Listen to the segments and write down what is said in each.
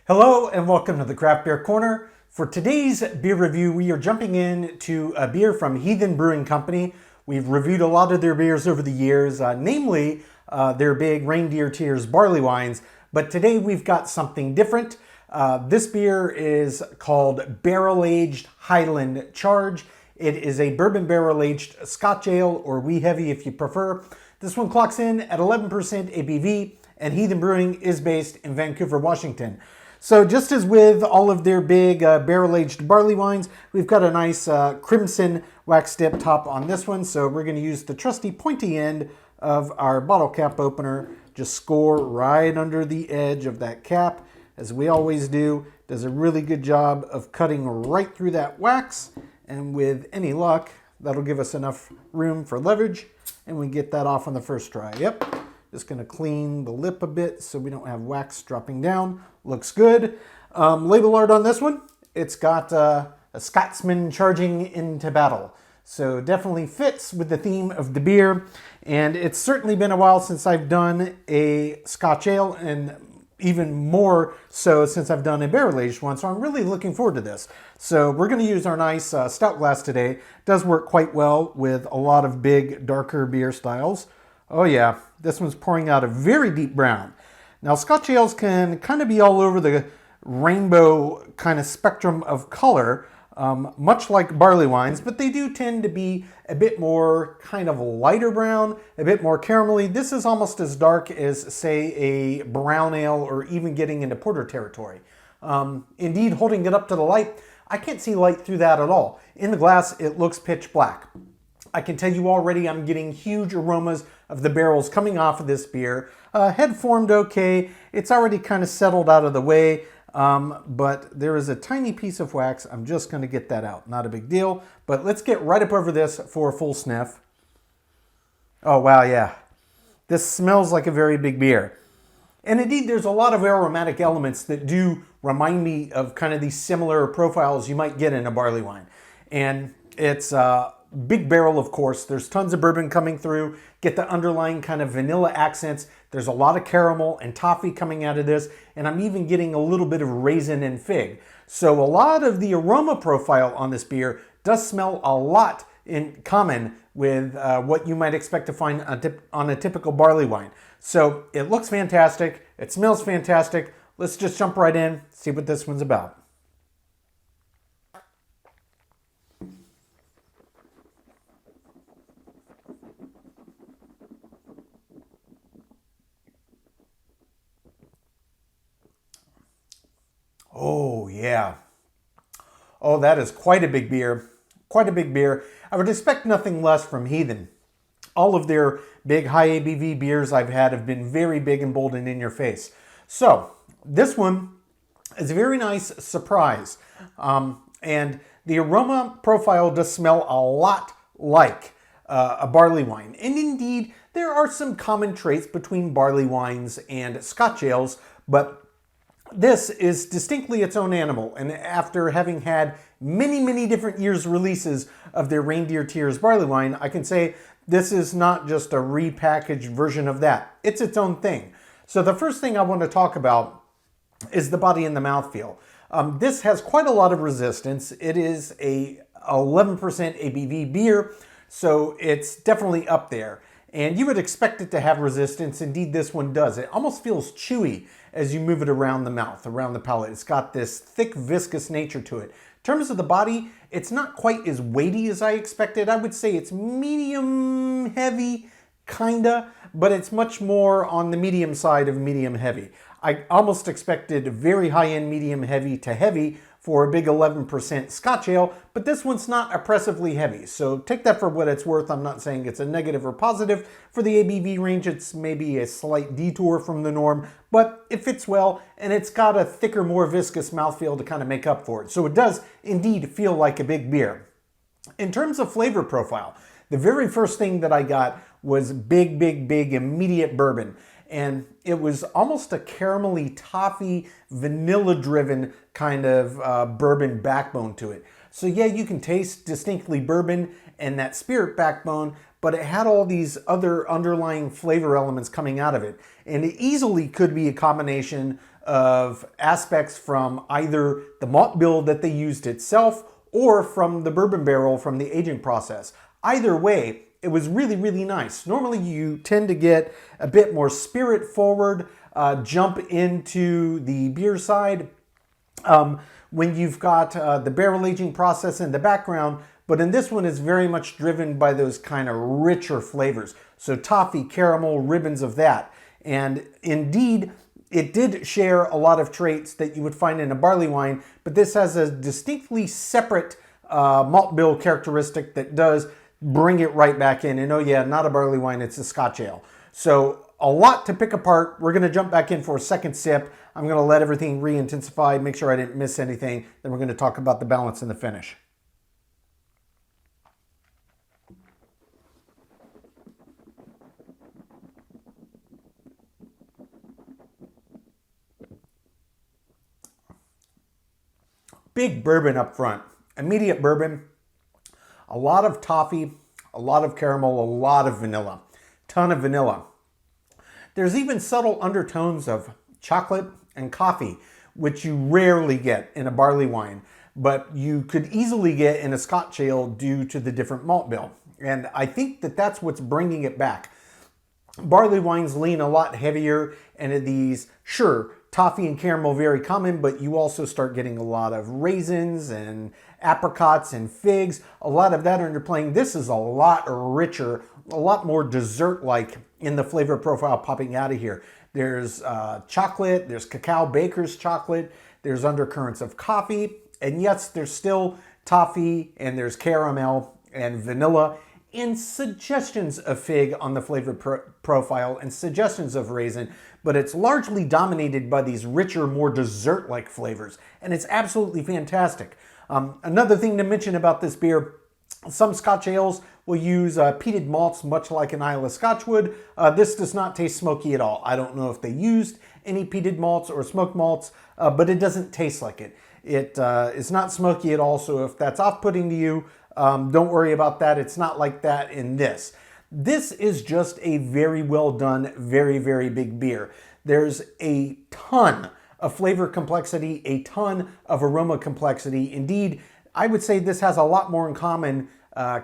Hello and welcome to the Craft Beer Corner. For today's beer review, we are jumping into a beer from Heathen Brewing Company. We've reviewed a lot of their beers over the years, namely their big Reindeer Tears barley wines, but today we've got something different. This beer is called Barrel Aged Highland Charge. It is a bourbon barrel aged Scotch ale, or wee heavy if you prefer. This one clocks in at 11% ABV, and Heathen Brewing is based in Vancouver, Washington. So just as with all of their big barrel-aged barley wines, we've got a nice crimson wax dip top on this one. So we're going to use the trusty pointy end of our bottle cap opener. Just score right under the edge of that cap, as we always do. Does a really good job of cutting right through that wax. And with any luck, that'll give us enough room for leverage. And we get that off on the first try. Yep. Just going to clean the lip a bit so we don't have wax dropping down. Looks good. Label art on this one. It's got a Scotsman charging into battle. So definitely fits with the theme of the beer. And it's certainly been a while since I've done a Scotch ale, and even more so since I've done a barrel-aged one. So I'm really looking forward to this. So we're going to use our nice stout glass today. It does work quite well with a lot of big, darker beer styles. Oh yeah, this one's pouring out a very deep brown. Now, Scotch ales can kind of be all over the rainbow kind of spectrum of color, much like barley wines, but they do tend to be a bit more kind of lighter brown, a bit more caramelly. This is almost as dark as, say, a brown ale or even getting into porter territory. Indeed, holding it up to the light, I can't see light through that at all. In the glass, it looks pitch black. I can tell you already I'm getting huge aromas of the barrels coming off of this beer. Head formed okay. It's already kind of settled out of the way, but there is a tiny piece of wax. I'm just going to get that out. Not a big deal, but let's get right up over this for a full sniff. Oh, wow, yeah. This smells like a very big beer. And indeed, there's a lot of aromatic elements that do remind me of kind of these similar profiles you might get in a barley wine. And it's big barrel, of course. There's tons of bourbon coming through. Get the underlying kind of vanilla accents. There's a lot of caramel and toffee coming out of this. And I'm even getting a little bit of raisin and fig. So a lot of the aroma profile on this beer does smell a lot in common with what you might expect to find on a typical barley wine. So it looks fantastic. It smells fantastic. Let's just jump right in, see what this one's about. Oh, yeah. Oh, that is quite a big beer. Quite a big beer. I would expect nothing less from Heathen. All of their big high ABV beers I've had have been very big and bold and in your face. So, this one is a very nice surprise. And the aroma profile does smell a lot like a barley wine. And indeed, there are some common traits between barley wines and Scotch ales, but this is distinctly its own animal, and after having had many, many different years' releases of their Reindeer Tears barley wine, I can say this is not just a repackaged version of that. It's its own thing. So the first thing I want to talk about is the body and the mouthfeel. This has quite a lot of resistance. It is a 11% ABV beer, so it's definitely up there. And you would expect it to have resistance. Indeed, this one does. It almost feels chewy as you move it around the mouth, around the palate. It's got this thick, viscous nature to it. In terms of the body, it's not quite as weighty as I expected. I would say it's medium heavy, kinda, but it's much more on the medium side of medium heavy. I almost expected very high-end medium heavy to heavy for a big 11% Scotch ale, but this one's not oppressively heavy. So take that for what it's worth. I'm not saying it's a negative or positive. For the ABV range, it's maybe a slight detour from the norm, but it fits well, and it's got a thicker, more viscous mouthfeel to kind of make up for it. So it does indeed feel like a big beer. In terms of flavor profile, the very first thing that I got was big, big, big immediate bourbon. And it was almost a caramelly, toffee, vanilla-driven kind of bourbon backbone to it. So yeah, you can taste distinctly bourbon and that spirit backbone, but it had all these other underlying flavor elements coming out of it. And it easily could be a combination of aspects from either the malt bill that they used itself or from the bourbon barrel from the aging process. Either way, it was really, really nice. Normally you tend to get a bit more spirit forward, jump into the beer side when you've got the barrel aging process in the background, but in this one it's very much driven by those kind of richer flavors. So toffee, caramel, ribbons of that. And indeed, it did share a lot of traits that you would find in a barley wine, but this has a distinctly separate malt bill characteristic that does bring it right back in. And oh yeah, not a barley wine, it's a Scotch ale. So a lot to pick apart. We're gonna jump back in for a second sip. I'm gonna let everything re-intensify, make sure I didn't miss anything. Then we're gonna talk about the balance and the finish. Big bourbon up front, immediate bourbon, a lot of toffee, a lot of caramel, a lot of vanilla, ton of vanilla. There's even subtle undertones of chocolate and coffee, which you rarely get in a barley wine, but you could easily get in a Scotch ale due to the different malt bill. And I think that that's what's bringing it back. Barley wines lean a lot heavier, and these, sure, toffee and caramel very common, but you also start getting a lot of raisins and apricots and figs, a lot of that underplaying. This is a lot richer, a lot more dessert-like in the flavor profile popping out of here. There's chocolate, there's cacao baker's chocolate, there's undercurrents of coffee, and yes, there's still toffee and there's caramel and vanilla and suggestions of fig on the flavor profile and suggestions of raisin, but it's largely dominated by these richer, more dessert-like flavors, and it's absolutely fantastic. Another thing to mention about this beer, some Scotch ales will use peated malts, much like an Islay Scotch would. This does not taste smoky at all. I don't know if they used any peated malts or smoked malts, but it doesn't taste like it. It's not smoky at all, so if that's off-putting to you, don't worry about that. It's not like that in this. This is just a very well done, very, very big beer. There's a ton of flavor complexity, a ton of aroma complexity. Indeed, I would say this has a lot more in common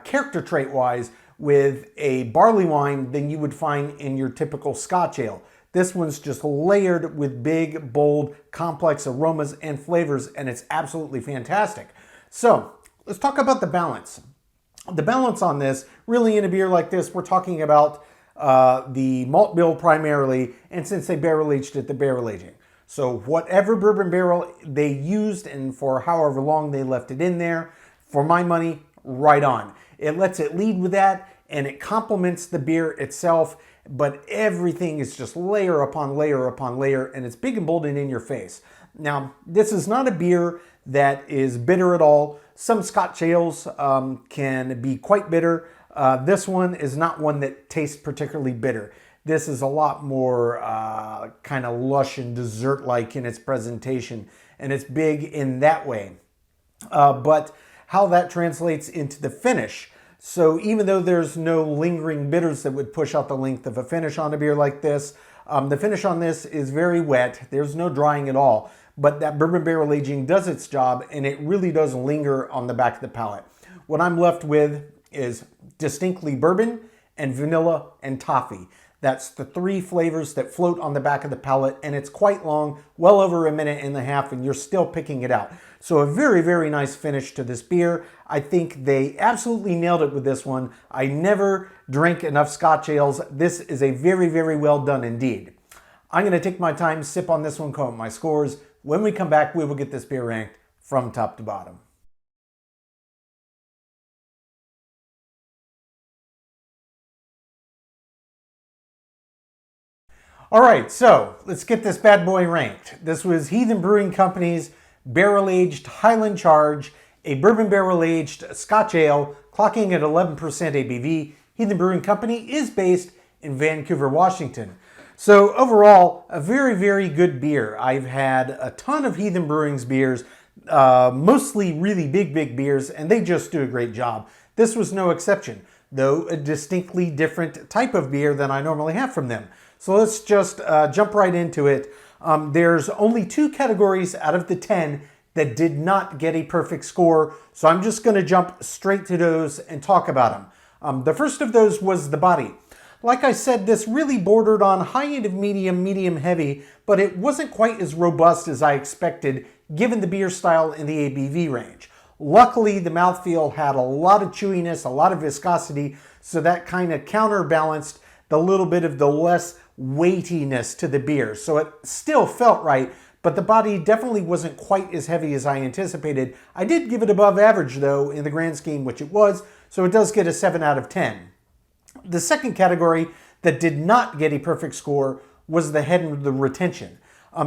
character trait-wise with a barley wine than you would find in your typical Scotch ale. This one's just layered with big, bold, complex aromas and flavors, and it's absolutely fantastic. So let's talk about the balance. The balance on this, really in a beer like this, we're talking about the malt bill primarily, and since they barrel aged it, the barrel aging. So whatever bourbon barrel they used and for however long they left it in there, for my money, right on. It lets it lead with that, and it complements the beer itself, but everything is just layer upon layer upon layer, and it's big and bold and in your face. Now, this is not a beer that is bitter at all. Some Scotch ales can be quite bitter. This one is not one that tastes particularly bitter. This is a lot more kind of lush and dessert-like in its presentation, and it's big in that way. But how that translates into the finish. So even though there's no lingering bitters that would push out the length of a finish on a beer like this, the finish on this is very wet. There's no drying at all, but that bourbon barrel aging does its job, and it really does linger on the back of the palate. What I'm left with is distinctly bourbon and vanilla and toffee. That's the three flavors that float on the back of the palate, and it's quite long, well over a minute and a half, and you're still picking it out. So a very, very nice finish to this beer. I think they absolutely nailed it with this one. I never drink enough Scotch ales. This is a very, very well done indeed. I'm going to take my time, sip on this one, come up my scores. When we come back, we will get this beer ranked from top to bottom. All right, so let's get this bad boy ranked. This was Heathen Brewing Company's barrel-aged Highland Charge, a bourbon barrel-aged Scotch ale, clocking at 11% ABV. Heathen Brewing Company is based in Vancouver, Washington. So overall, a very, very good beer. I've had a ton of Heathen Brewing's beers, mostly really big, big beers, and they just do a great job. This was no exception, though a distinctly different type of beer than I normally have from them. So let's just jump right into it. There's only 2 categories out of the 10 that did not get a perfect score, so I'm just going to jump straight to those and talk about them. The first of those was the body. Like I said, this really bordered on high end of medium, medium heavy, but it wasn't quite as robust as I expected given the beer style and the ABV range. Luckily, the mouthfeel had a lot of chewiness, a lot of viscosity, so that kind of counterbalanced the little bit of the less weightiness to the beer. So it still felt right, but the body definitely wasn't quite as heavy as I anticipated. I did give it above average though in the grand scheme, which it was, so it does get a 7 out of 10. The second category that did not get a perfect score was the head and the retention.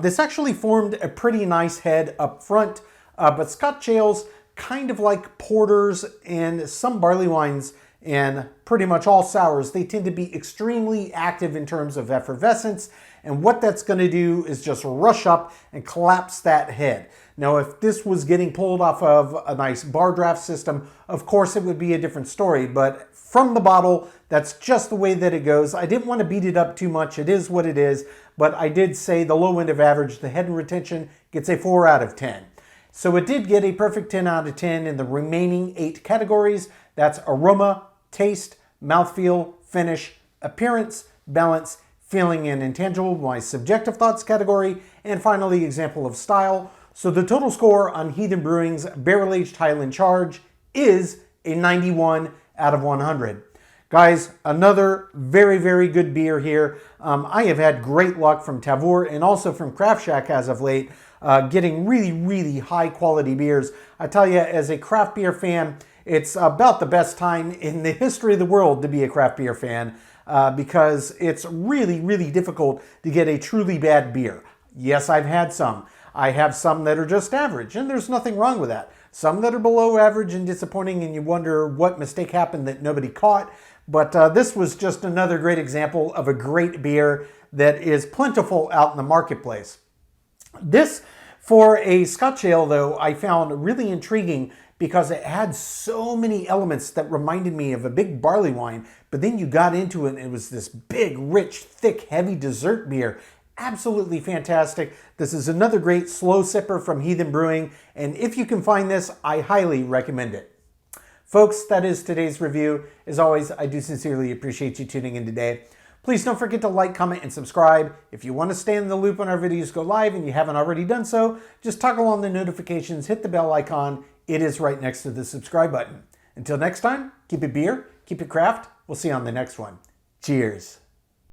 This actually formed a pretty nice head up front, but Scotch ales, kind of like porters and some barley wines and pretty much all sours, they tend to be extremely active in terms of effervescence, and what that's going to do is just rush up and collapse that head. Now, if this was getting pulled off of a nice bar draft system, of course it would be a different story, but from the bottle, that's just the way that it goes. I didn't want to beat it up too much. It is what it is, but I did say the low end of average, the head and retention, gets a 4 out of 10. So it did get a perfect 10 out of 10 in the remaining 8 categories. That's aroma, taste, mouthfeel, finish, appearance, balance, feeling, and intangible, my subjective thoughts category, and finally, example of style. So the total score on Heathen Brewing's barrel-aged Highland Charge is a 91 out of 100. Guys, another very, very good beer here. I have had great luck from Tavour and also from Craft Shack as of late, getting really, really high quality beers. I tell you, as a craft beer fan, it's about the best time in the history of the world to be a craft beer fan because it's really, really difficult to get a truly bad beer. Yes, I've had some. I have some that are just average, and there's nothing wrong with that. Some that are below average and disappointing, and you wonder what mistake happened that nobody caught. But this was just another great example of a great beer that is plentiful out in the marketplace. This, for a Scotch ale, though, I found really intriguing because it had so many elements that reminded me of a big barley wine, but then you got into it and it was this big, rich, thick, heavy dessert beer. Absolutely fantastic. This is another great slow sipper from Heathen Brewing, and if you can find this, I highly recommend it. Folks, that is today's review. As always, I do sincerely appreciate you tuning in today. Please don't forget to like, comment, and subscribe. If you want to stay in the loop when our videos go live and you haven't already done so, just toggle on the notifications, hit the bell icon. It is right next to the subscribe button. Until next time, keep it beer, keep it craft. We'll see you on the next one. Cheers.